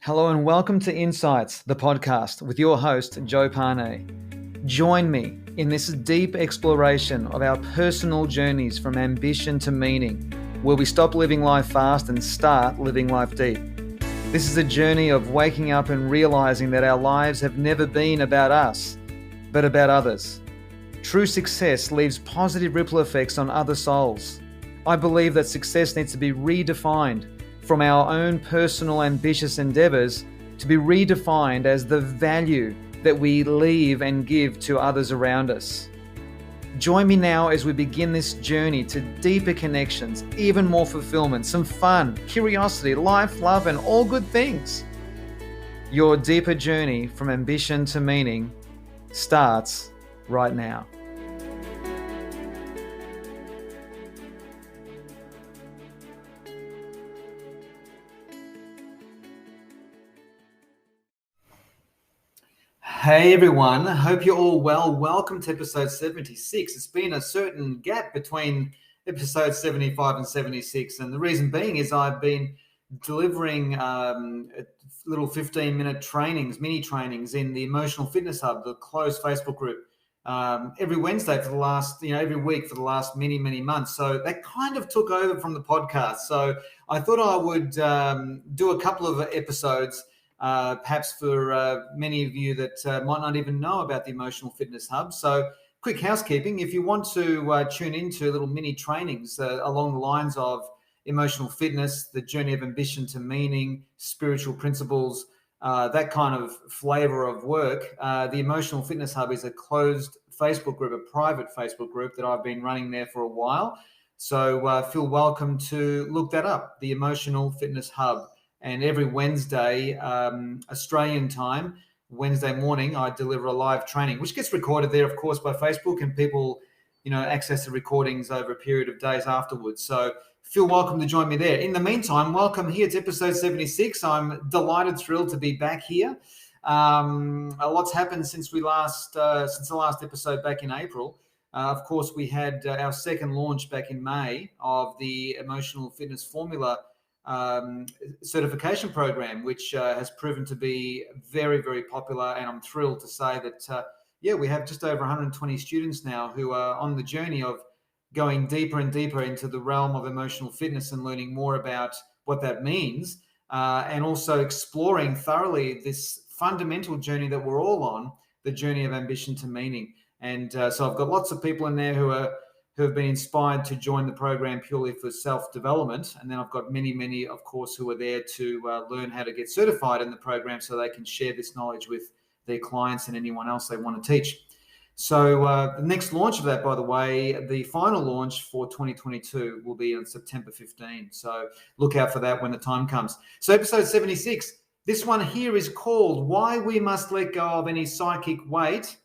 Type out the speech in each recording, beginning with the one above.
Hello and welcome to Insights, the podcast with your host, Joe Pane. Join me in this deep exploration of our personal journeys from ambition to meaning, where we stop living life fast and start living life deep. This is a journey of waking up and realizing that our lives have never been about us, but about others. True success leaves positive ripple effects on other souls. I believe that success needs to be redefined from our own personal ambitious endeavors to be redefined as the value that we leave and give to others around us. Join me now as we begin this journey to deeper connections, even more fulfillment, some fun, curiosity, life, love, and all good things. Your deeper journey from ambition to meaning starts right now. Hey everyone, hope you're all well. Welcome to episode 76. It's been a certain gap between episode 75 and 76, and the reason being is I've been delivering little 15-minute trainings, mini trainings in the Emotional Fitness Hub, the closed Facebook group, every Wednesday for the last, every week for the last many months. So that kind of took over from the podcast. So I thought I would do a couple of episodes. Perhaps for many of you that might not even know about the Emotional Fitness Hub. So quick housekeeping, if you want to tune into little mini trainings along the lines of emotional fitness, the journey of ambition to meaning, spiritual principles, that kind of flavor of work, the Emotional Fitness Hub is a closed Facebook group, a private Facebook group that I've been running there for a while. So feel welcome to look that up, the Emotional Fitness Hub. And every Wednesday, Australian time, Wednesday morning, I deliver a live training, which gets recorded there, of course, by Facebook, and people, access the recordings over a period of days afterwards. So feel welcome to join me there. In the meantime, welcome here to episode 76. I'm delighted, thrilled to be back here. A lot's happened since the last episode back in April. Of course, we had our second launch back in May of the Emotional Fitness Formula certification program, which has proven to be very popular, and I'm thrilled to say that we have just over 120 students now who are on the journey of going deeper and deeper into the realm of emotional fitness and learning more about what that means, and also exploring thoroughly this fundamental journey that we're all on, the journey of ambition to meaning. And so I've got lots of people in there who have been inspired to join the program purely for self-development. And then I've got many, of course, who are there to learn how to get certified in the program so they can share this knowledge with their clients and anyone else they want to teach. So the next launch of that, by the way, the final launch for 2022 will be on September 15. So look out for that when the time comes. So episode 76, this one here is called Why We Must Let Go of Any Psychic Weight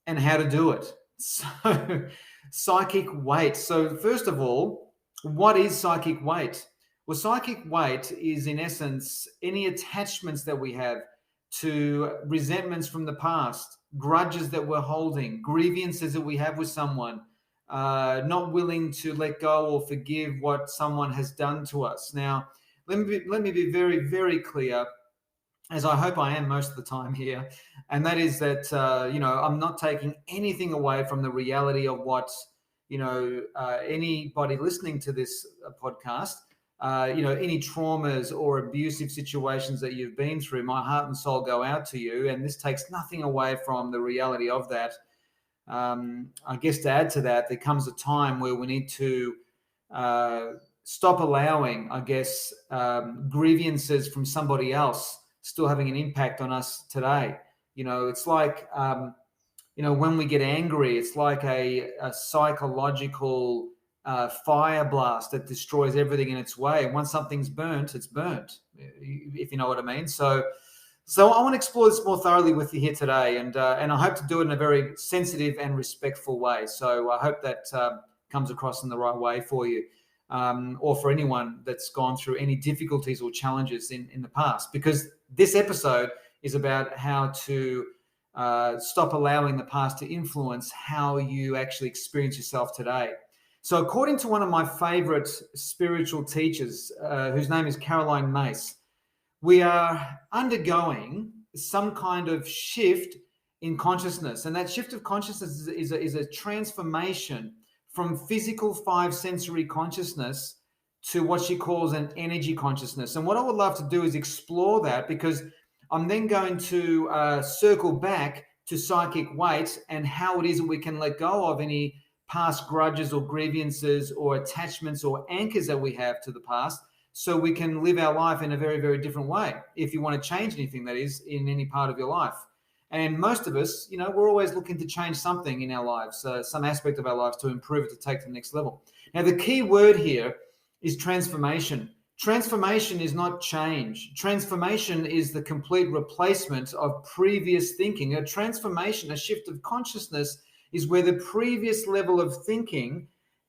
and How to Do It. So psychic weight. So first of all, what is psychic weight? Well, psychic weight is in essence any attachments that we have to resentments from the past, grudges that we're holding, grievances that we have with someone, not willing to let go or forgive what someone has done to us. Now, let me be very clear, as I hope I am most of the time here, and that is that, I'm not taking anything away from the reality of what, anybody listening to this podcast, any traumas or abusive situations that you've been through, my heart and soul go out to you, and this takes nothing away from the reality of that. I guess to add to that, there comes a time where we need to stop allowing, grievances from somebody else still having an impact on us today. It's like, when we get angry, it's like a psychological fire blast that destroys everything in its way. And once something's burnt, it's burnt, if you know what I mean. So I want to explore this more thoroughly with you here today, and I hope to do it in a very sensitive and respectful way. So I hope that comes across in the right way for you. Or for anyone that's gone through any difficulties or challenges in the past, because this episode is about how to stop allowing the past to influence how you actually experience yourself today. So according to one of my favorite spiritual teachers, whose name is Myss, we are undergoing some kind of shift in consciousness. And that shift of consciousness is a transformation from physical five sensory consciousness to what she calls an energy consciousness. And what I would love to do is explore that, because I'm then going to circle back to psychic weight and how it is that we can let go of any past grudges or grievances or attachments or anchors that we have to the past, so we can live our life in a very, very different way. If you want to change anything, that is, in any part of your life. And most of us, we're always looking to change something in our lives, some aspect of our lives, to improve it, to take to the next level. Now, the key word here is transformation. Transformation is not change. Transformation is the complete replacement of previous thinking. A transformation, a shift of consciousness, is where the previous level of thinking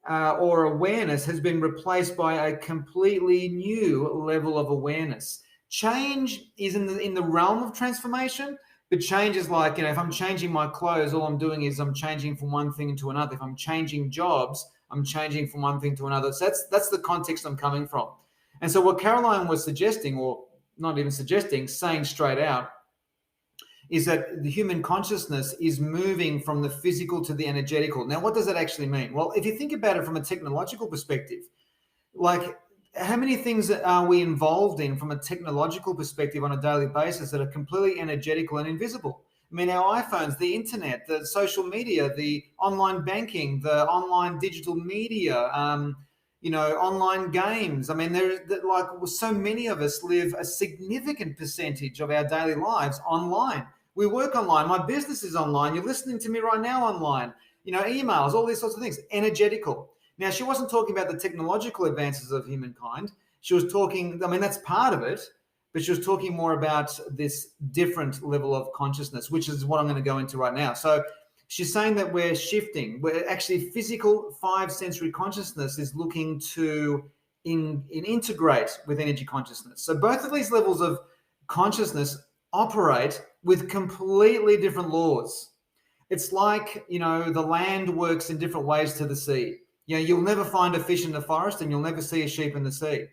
or awareness has been replaced by a completely new level of awareness. Change is in the realm of transformation, but change is like, if I'm changing my clothes, all I'm doing is I'm changing from one thing to another. If I'm changing jobs, I'm changing from one thing to another. So that's the context I'm coming from. And so what Caroline was suggesting, or not even suggesting, saying straight out, is that the human consciousness is moving from the physical to the energetical. Now, what does that actually mean? Well, if you think about it from a technological perspective, like, how many things are we involved in from a technological perspective on a daily basis that are completely energetical and invisible? I mean, our iPhones, the internet, the social media, the online banking, the online digital media, online games. I mean, so many of us live a significant percentage of our daily lives online. We work online. My business is online. You're listening to me right now online. Emails, all these sorts of things, energetical. Now, she wasn't talking about the technological advances of humankind. She was talking, that's part of it, but she was talking more about this different level of consciousness, which is what I'm going to go into right now. So she's saying that we're shifting. We're actually, physical five sensory consciousness is looking to integrate with energy consciousness. So both of these levels of consciousness operate with completely different laws. It's like, the land works in different ways to the sea. You'll never find a fish in the forest, and you'll never see a sheep in the sea.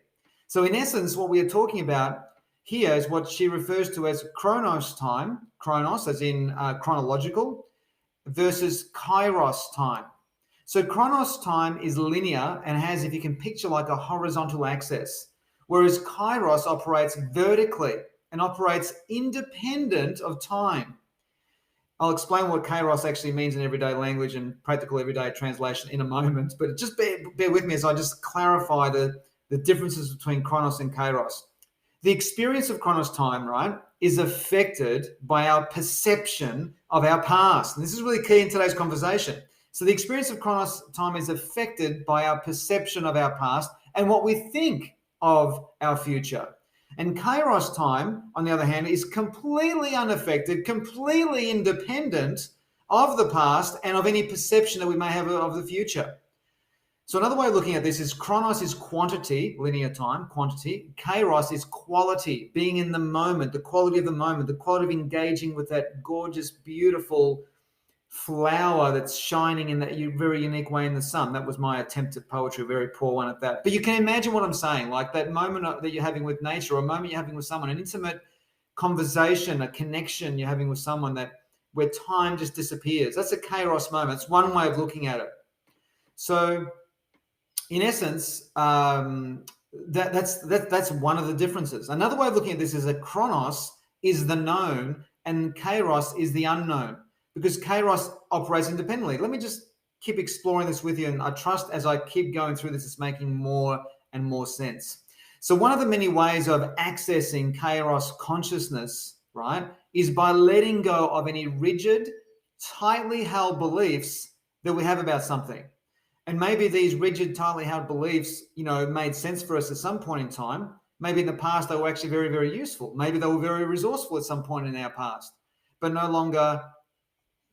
So in essence, what we are talking about here is what she refers to as Chronos time, Chronos as in chronological, versus Kairos time. So Chronos time is linear and has, if you can picture, like a horizontal axis, whereas Kairos operates vertically and operates independent of time. I'll explain what Kairos actually means in everyday language and practical everyday translation in a moment, but just bear with me as I just clarify the differences between Chronos and Kairos. The experience of Chronos time, right, is affected by our perception of our past. And this is really key in today's conversation. So the experience of Chronos time is affected by our perception of our past and what we think of our future. And Kairos time, on the other hand, is completely unaffected, completely independent of the past and of any perception that we may have of the future. So another way of looking at this is Chronos is quantity, linear time, quantity. Kairos is quality, being in the moment, the quality of the moment, the quality of engaging with that gorgeous, beautiful flower that's shining in that very unique way in the sun. That was my attempt at poetry, a very poor one at that. But you can imagine what I'm saying, like that moment that you're having with nature, or a moment you're having with someone, an intimate conversation, a connection you're having with someone where time just disappears. That's a Kairos moment. It's one way of looking at it. So in essence, that's one of the differences. Another way of looking at this is that Chronos is the known and Kairos is the unknown, because Kairos operates independently. Let me just keep exploring this with you, and I trust as I keep going through this, it's making more and more sense. So one of the many ways of accessing Kairos consciousness, right, is by letting go of any rigid, tightly held beliefs that we have about something. And maybe these rigid, tightly held beliefs, made sense for us at some point in time. Maybe in the past they were actually very, very useful. Maybe they were very resourceful at some point in our past, but no longer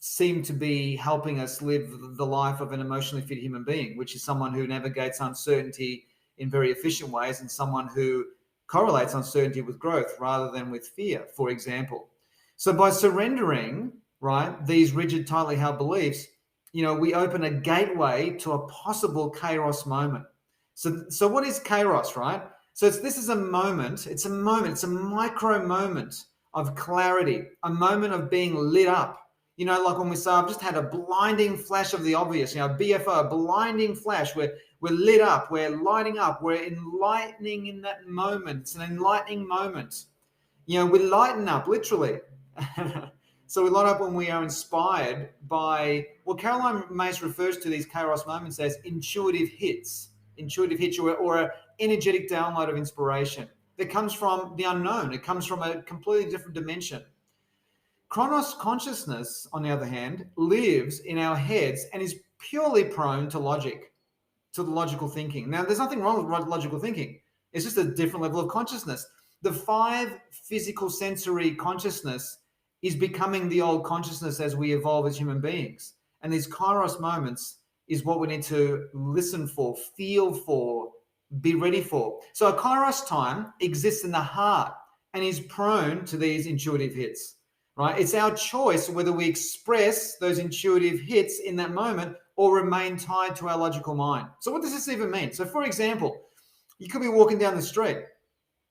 seem to be helping us live the life of an emotionally fit human being, which is someone who navigates uncertainty in very efficient ways and someone who correlates uncertainty with growth rather than with fear, for example. So by surrendering, right, these rigid, tightly held beliefs, we open a gateway to a possible Kairos moment. So what is Kairos, right? So this is a moment, it's a micro moment of clarity, a moment of being lit up. Like when we say, I've just had a blinding flash of the obvious, BFO, a blinding flash. We're lit up, we're lighting up, we're enlightening in that moment. It's an enlightening moment. We lighten up, literally. So we light up when we are inspired by, well, Caroline Myss refers to these Kairos moments as intuitive hits or an energetic download of inspiration that comes from the unknown. It comes from a completely different dimension. Chronos consciousness, on the other hand, lives in our heads and is purely prone to logic, to the logical thinking. Now, there's nothing wrong with logical thinking. It's just a different level of consciousness. The 5 physical sensory consciousness is becoming the old consciousness as we evolve as human beings. And these Kairos moments is what we need to listen for, feel for, be ready for. So a Kairos time exists in the heart and is prone to these intuitive hits. Right? It's our choice whether we express those intuitive hits in that moment or remain tied to our logical mind. So what does this even mean? So for example, you could be walking down the street,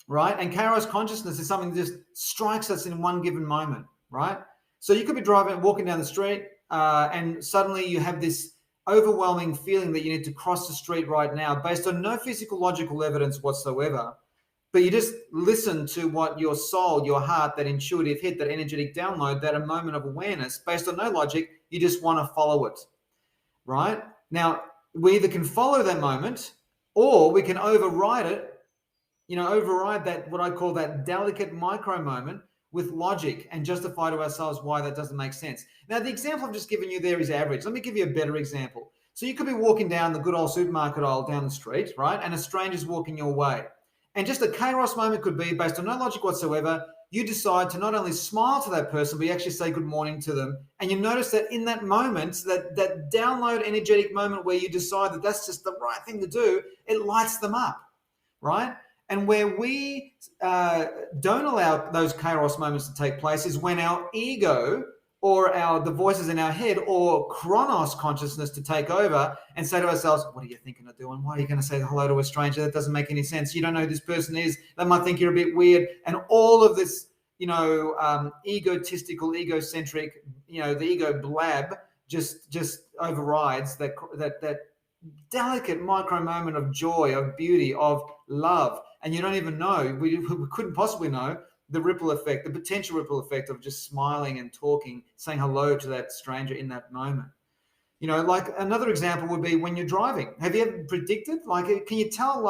right? And Kairos consciousness is something that just strikes us in one given moment, right? So you could be walking down the street and suddenly you have this overwhelming feeling that you need to cross the street right now based on no physical logical evidence whatsoever. But you just listen to what your soul, your heart, that intuitive hit, that energetic download, that a moment of awareness based on no logic, you just want to follow it, right? Now, we either can follow that moment or we can override it, override that, what I call that delicate micro moment with logic and justify to ourselves why that doesn't make sense. Now, the example I've just given you there is average. Let me give you a better example. So you could be walking down the good old supermarket aisle down the street, right? And a stranger's walking your way. And just a Kairos moment could be, based on no logic whatsoever, you decide to not only smile to that person, but you actually say good morning to them. And you notice that in that moment, that download energetic moment where you decide that that's just the right thing to do, it lights them up, right? And where we don't allow those Kairos moments to take place is when our ego or the voices in our head or Chronos consciousness to take over and say to ourselves, what are you thinking of doing? Why are you going to say hello to a stranger? That doesn't make any sense. You don't know who this person is. They might think you're a bit weird. And all of this, egotistical, egocentric, the ego blab just overrides that delicate micro moment of joy, of beauty, of love. And you don't even know, we couldn't possibly know the ripple effect, the potential ripple effect of just smiling and talking, saying hello to that stranger in that moment. Like another example would be when you're driving. Have you ever predicted, can you tell,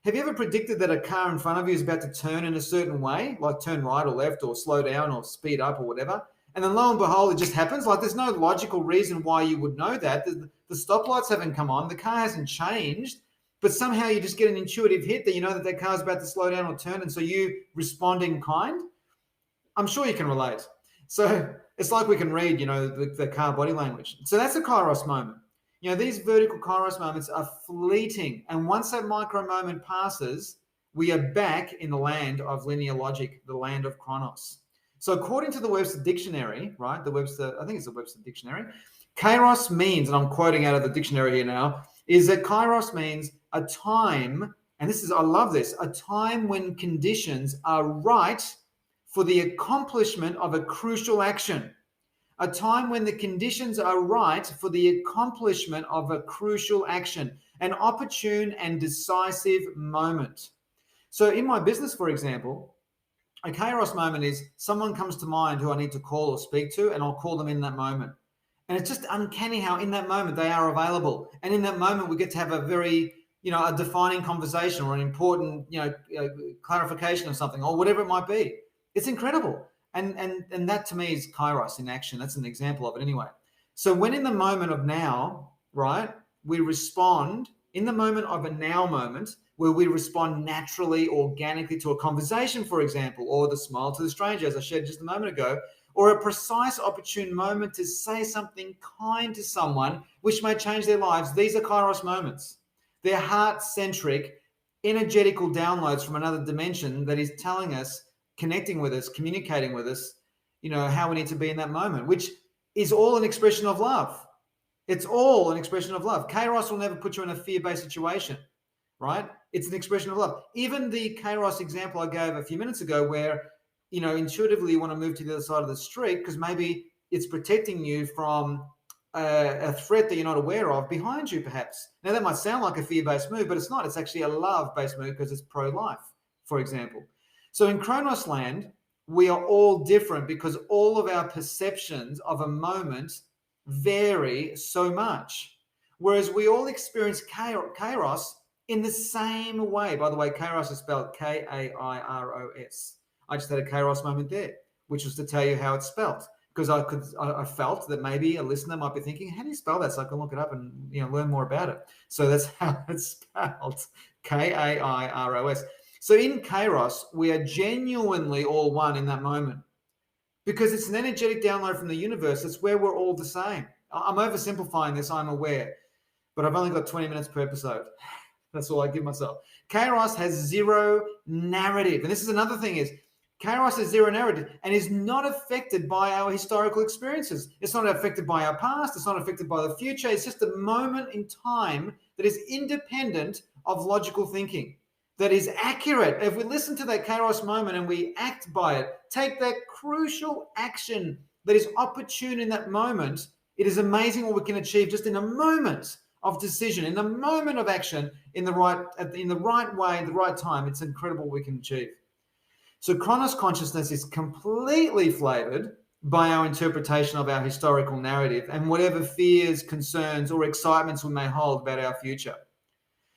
have you ever predicted that a car in front of you is about to turn in a certain way, like turn right or left or slow down or speed up or whatever? And then lo and behold, it just happens. Like there's no logical reason why you would know that. The stoplights haven't come on, the car hasn't changed, but somehow you just get an intuitive hit that you know that car's about to slow down or turn, and so you respond in kind. I'm sure you can relate. So it's like we can read, the car body language. So that's a Kairos moment. These vertical Kairos moments are fleeting, and once that micro moment passes, we are back in the land of linear logic, the land of Chronos. So according to the Webster Dictionary, right, I think it's the Webster Dictionary, Kairos means, and I'm quoting out of the dictionary here now, is that Kairos means a time, and I love this, a time when conditions are right for the accomplishment of a crucial action. A time when the conditions are right for the accomplishment of a crucial action, an opportune and decisive moment. So in my business, for example, a Kairos moment is someone comes to mind who I need to call or speak to, and I'll call them in that moment. And it's just uncanny how in that moment they are available. And in that moment, we get to have a very, a defining conversation or an important, clarification of something or whatever it might be. It's incredible. And that to me is Kairos in action. That's an example of it anyway. So when in the moment of now, right, we respond in the moment of a now moment where we respond naturally, organically to a conversation, for example, or the smile to the stranger, as I shared just a moment ago, or a precise, opportune moment to say something kind to someone which may change their lives. These are Kairos moments. They're heart-centric, energetical downloads from another dimension that is telling us, connecting with us, communicating with us, how we need to be in that moment, which is all an expression of love. It's all an expression of love. Kairos will never put you in a fear-based situation. right? It's an expression of love. Even the Kairos example I gave a few minutes ago, where, intuitively you want to move to the other side of the street because maybe it's protecting you from a threat that you're not aware of behind you, perhaps. Now, that might sound like a fear-based move, but it's not. It's actually a love-based move because it's pro-life, for example. So in Chronos land, we are all different because all of our perceptions of a moment vary so much. Whereas we all experience Kairos in the same way. By the way, Kairos is spelled Kairos. I just had a Kairos moment there, which was to tell you how it's spelled, because I felt that maybe a listener might be thinking, how do you spell that? So I can look it up and learn more about it. So that's how it's spelled, Kairos. So in Kairos, we are genuinely all one in that moment because it's an energetic download from the universe. It's where we're all the same. I'm oversimplifying this, I'm aware, but I've only got 20 minutes per episode. That's all I give myself. Kairos has zero narrative. And this is another thing is, Kairos has zero narrative and is not affected by our historical experiences. It's not affected by our past. It's not affected by the future. It's just a moment in time that is independent of logical thinking, that is accurate. If we listen to that Kairos moment and we act by it, take that crucial action that is opportune in that moment, it is amazing what we can achieve just in a moment of decision, in the moment of action, in the right way, the right time. It's incredible what we can achieve. So Chronos consciousness is completely flavored by our interpretation of our historical narrative and whatever fears, concerns, or excitements we may hold about our future.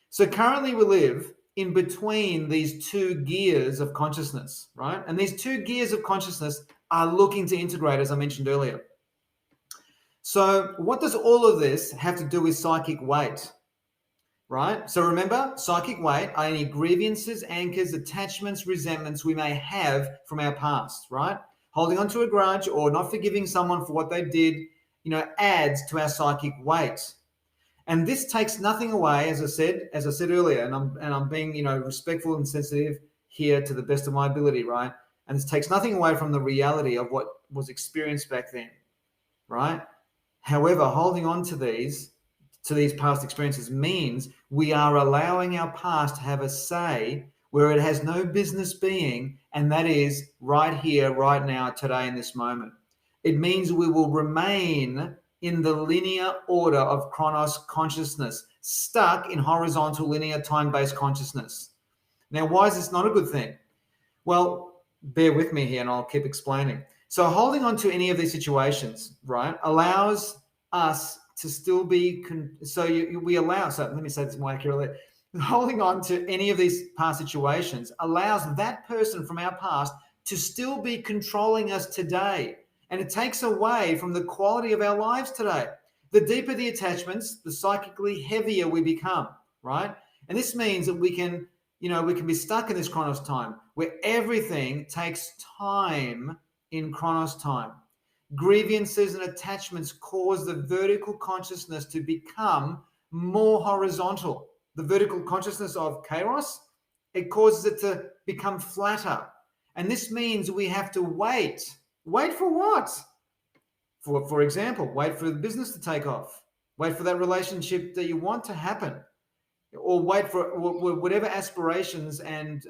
So currently we live in between these two gears of consciousness, right? And these two gears of consciousness are looking to integrate, as I mentioned earlier. So what does all of this have to do with psychic weight? Right? So remember, psychic weight are any grievances, anchors, attachments, resentments we may have from our past, right? Holding on to a grudge or not forgiving someone for what they did, adds to our psychic weight. And this takes nothing away, as I said earlier, and I'm being, respectful and sensitive here to the best of my ability, right? And this takes nothing away from the reality of what was experienced back then, right? However, holding on to these past experiences means we are allowing our past to have a say where it has no business being, and that is right here, right now, today, in this moment. It means we will remain in the linear order of Chronos consciousness, stuck in horizontal linear time-based consciousness. Now, why is this not a good thing? Well, bear with me here and I'll keep explaining. So holding on to any of these situations, right, allows us to still be, so let me say this more accurately. Holding on to any of these past situations allows that person from our past to still be controlling us today. And it takes away from the quality of our lives today. The deeper the attachments, the psychically heavier we become, right? And this means that we can be stuck in this Chronos time where everything takes time in Chronos time. Grievances and attachments cause the vertical consciousness to become more horizontal. The vertical consciousness of Kairos, it causes it to become flatter. And this means we have to wait. Wait for what? For example, wait for the business to take off. Wait for that relationship that you want to happen. Or wait for whatever aspirations and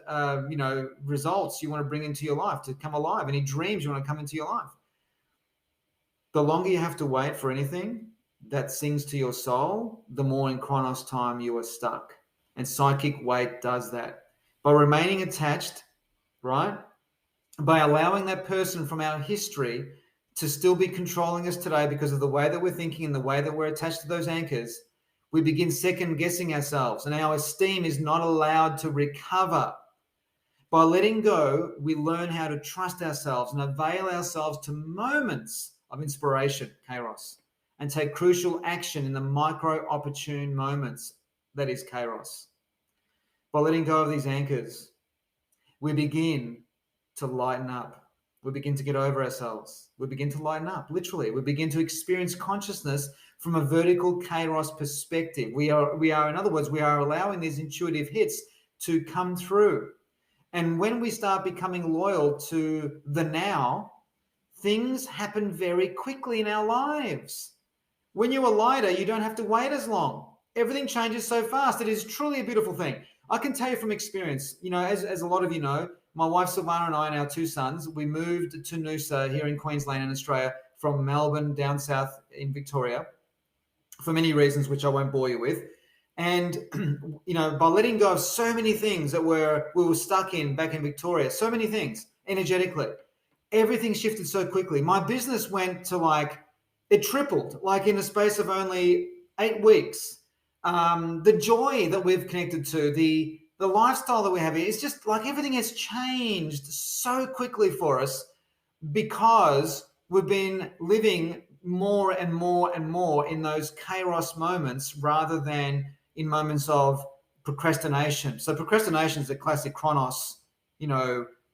results you want to bring into your life to come alive. Any dreams you want to come into your life. The longer you have to wait for anything that sings to your soul, the more in Chronos time you are stuck. And psychic weight does that. By remaining attached, right? By allowing that person from our history to still be controlling us today because of the way that we're thinking and the way that we're attached to those anchors, we begin second guessing ourselves and our esteem is not allowed to recover. By letting go, we learn how to trust ourselves and avail ourselves to moments of inspiration, Kairos, and take crucial action in the micro opportune moments, that is Kairos. By letting go of these anchors, we begin to lighten up. We begin to get over ourselves. We begin to lighten up, literally. We begin to experience consciousness from a vertical Kairos perspective. We are, in other words, we are allowing these intuitive hits to come through. And when we start becoming loyal to the now, things happen very quickly in our lives. When you are lighter, you don't have to wait as long. Everything changes so fast. It is truly a beautiful thing. I can tell you from experience, as a lot of you know, my wife Silvana and I and our two sons, we moved to Noosa here in Queensland in Australia from Melbourne down south in Victoria for many reasons, which I won't bore you with. And, by letting go of so many things that we were stuck in back in Victoria, so many things energetically, everything shifted so quickly. My business went to it tripled, in a space of only 8 weeks. The joy that we've connected to, the lifestyle that we have, is just everything has changed so quickly for us because we've been living more and more and more in those Kairos moments rather than in moments of procrastination. So procrastination is the classic Chronos,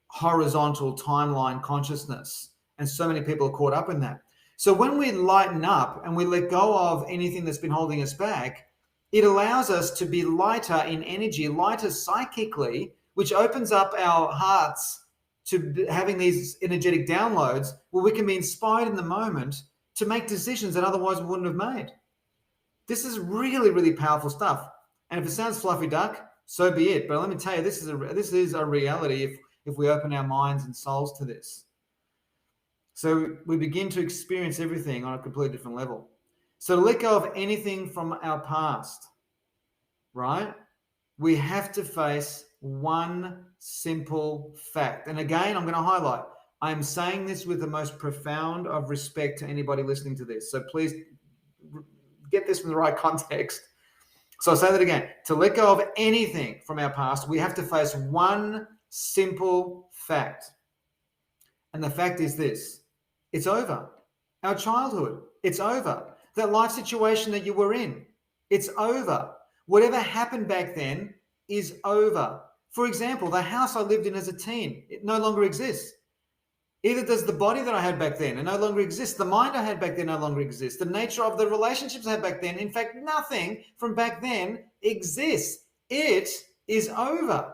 horizontal timeline consciousness. And so many people are caught up in that. So when we lighten up and we let go of anything that's been holding us back, it allows us to be lighter in energy, lighter psychically, which opens up our hearts to having these energetic downloads where we can be inspired in the moment to make decisions that otherwise we wouldn't have made. This is really, really powerful stuff. And if it sounds fluffy duck, so be it. But let me tell you, this is a reality if we open our minds and souls to this. So we begin to experience everything on a completely different level. So to let go of anything from our past, right? We have to face one simple fact. And again, I'm going to highlight, I'm saying this with the most profound of respect to anybody listening to this. So please get this from the right context. So I'll say that again. To let go of anything from our past, we have to face one simple fact. And the fact is this: it's over. Our childhood, it's over. That life situation that you were in, it's over. Whatever happened back then is over. For example, the house I lived in as a teen, it no longer exists. Either does the body that I had back then, it no longer exists. The mind I had back then no longer exists. The nature of the relationships I had back then, in fact, nothing from back then exists. It is over.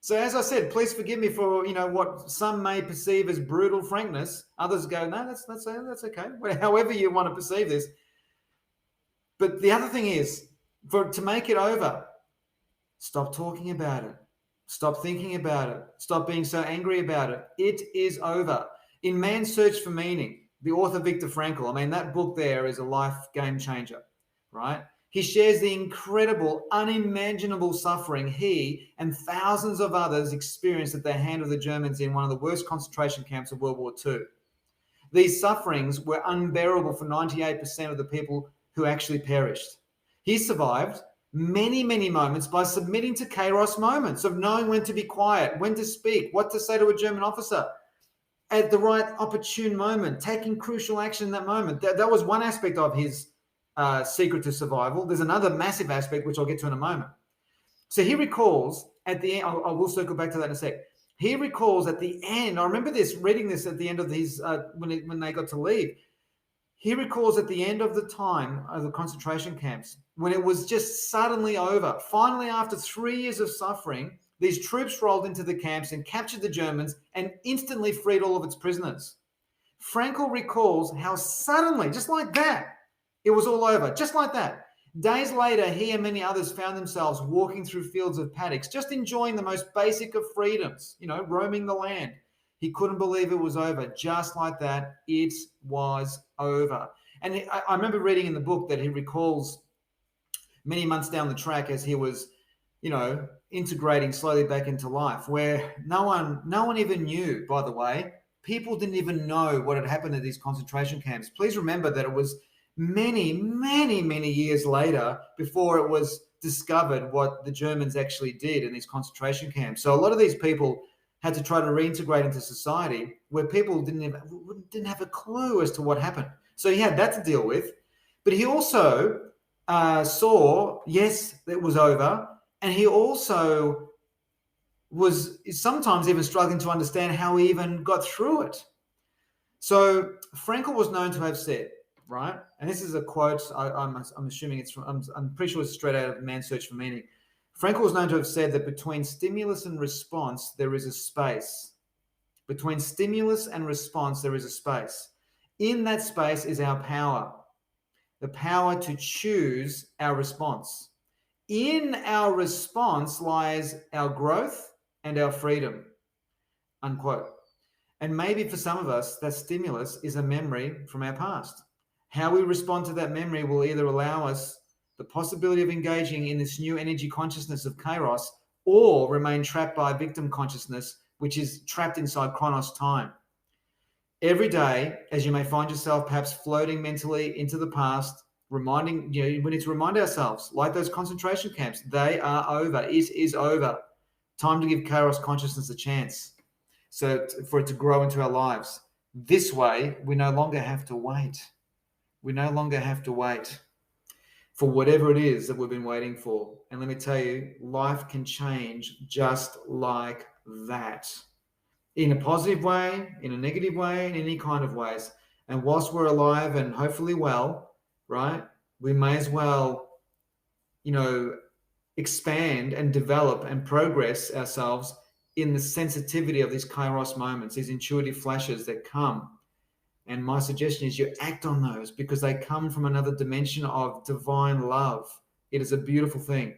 So as I said, please forgive me for what some may perceive as brutal frankness. Others go, no, that's okay. However you want to perceive this. But the other thing is, to make it over, stop talking about it. Stop thinking about it. Stop being so angry about it. It is over. In Man's Search for Meaning, the author Viktor Frankl, that book there is a life game changer, right? He shares the incredible, unimaginable suffering he and thousands of others experienced at the hand of the Germans in one of the worst concentration camps of World War II. These sufferings were unbearable for 98% of the people who actually perished. He survived many, many moments by submitting to Kairos moments of knowing when to be quiet, when to speak, what to say to a German officer at the right opportune moment, taking crucial action in that moment. That was one aspect of his secret to survival. There's another massive aspect, which I'll get to in a moment. So he recalls at the end, I will circle back to that in a sec. He recalls at the end, I remember reading this at the end of his, when they got to leave. He recalls at the end of the time of the concentration camps, when it was just suddenly over. Finally, after 3 years of suffering, these troops rolled into the camps and captured the Germans and instantly freed all of its prisoners. Frankl recalls how suddenly, just like that, it was all over, just like that. Days later, he and many others found themselves walking through fields of paddocks, just enjoying the most basic of freedoms, roaming the land. He couldn't believe it was over. Just like that, it was over. And I remember reading in the book that he recalls many months down the track as he was, integrating slowly back into life, where no one even knew, by the way. People didn't even know what had happened at these concentration camps. Please remember that it was many, many, many years later before it was discovered what the Germans actually did in these concentration camps. So a lot of these people had to try to reintegrate into society where people didn't have a clue as to what happened. So he had that to deal with. But he also saw, yes, it was over. And he also was sometimes even struggling to understand how he even got through it. So Frankl was known to have said, right? And this is a quote, I'm assuming it's from, I'm pretty sure it's straight out of Man's Search for Meaning. Frankl was known to have said that between stimulus and response, there is a space. Between stimulus and response, there is a space. In that space is our power. the power to choose our response. In our response lies our growth and our freedom, unquote. And maybe for some of us, that stimulus is a memory from our past. How we respond to that memory will either allow us the possibility of engaging in this new energy consciousness of Kairos, or remain trapped by victim consciousness, which is trapped inside Chronos time. Every day, as you may find yourself perhaps floating mentally into the past, we need to remind ourselves, like those concentration camps, they are over. It is over. Time to give Kairos consciousness a chance, for it to grow into our lives. This way, we no longer have to wait. We no longer have to wait for whatever it is that we've been waiting for. And let me tell you, life can change just like that. In a positive way, in a negative way, in any kind of ways. And whilst we're alive and hopefully well, right, we may as well, expand and develop and progress ourselves in the sensitivity of these Kairos moments, these intuitive flashes that come. And my suggestion is you act on those, because they come from another dimension of divine love. It is a beautiful thing.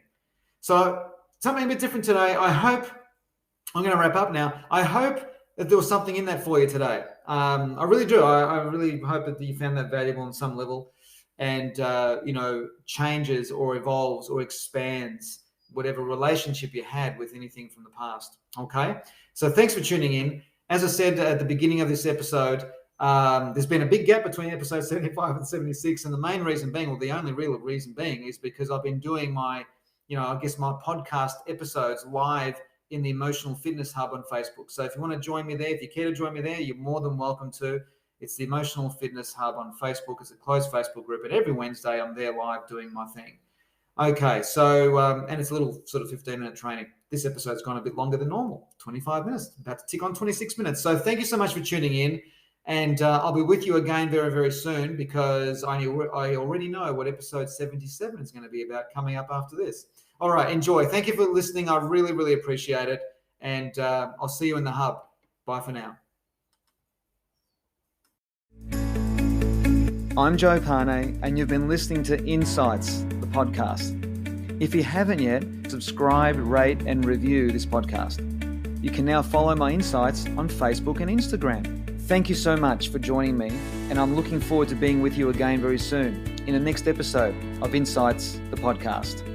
So something a bit different today. I'm going to wrap up now. I hope that there was something in that for you today. I really do. I really hope that you found that valuable on some level, and, changes or evolves or expands whatever relationship you had with anything from the past. Okay. So thanks for tuning in. As I said at the beginning of this episode, there's been a big gap between episode 75 and 76. And the main reason being, or the only real reason being, is because I've been doing my podcast episodes live in the Emotional Fitness Hub on Facebook. So if you want to join me there, if you care to join me there, you're more than welcome to. It's the Emotional Fitness Hub on Facebook. It's a closed Facebook group, and every Wednesday I'm there live doing my thing. Okay, so, and it's a little sort of 15-minute training. This episode's gone a bit longer than normal, 25 minutes, about to tick on 26 minutes. So thank you so much for tuning in. And I'll be with you again very, very soon, because I already know what episode 77 is going to be about coming up after this. All right, enjoy. Thank you for listening. I really, really appreciate it. And I'll see you in the hub. Bye for now. I'm Joe Pane, and you've been listening to Insights, the podcast. If you haven't yet, subscribe, rate, and review this podcast. You can now follow my insights on Facebook and Instagram. Thank you so much for joining me, and I'm looking forward to being with you again very soon in the next episode of Insights, the podcast.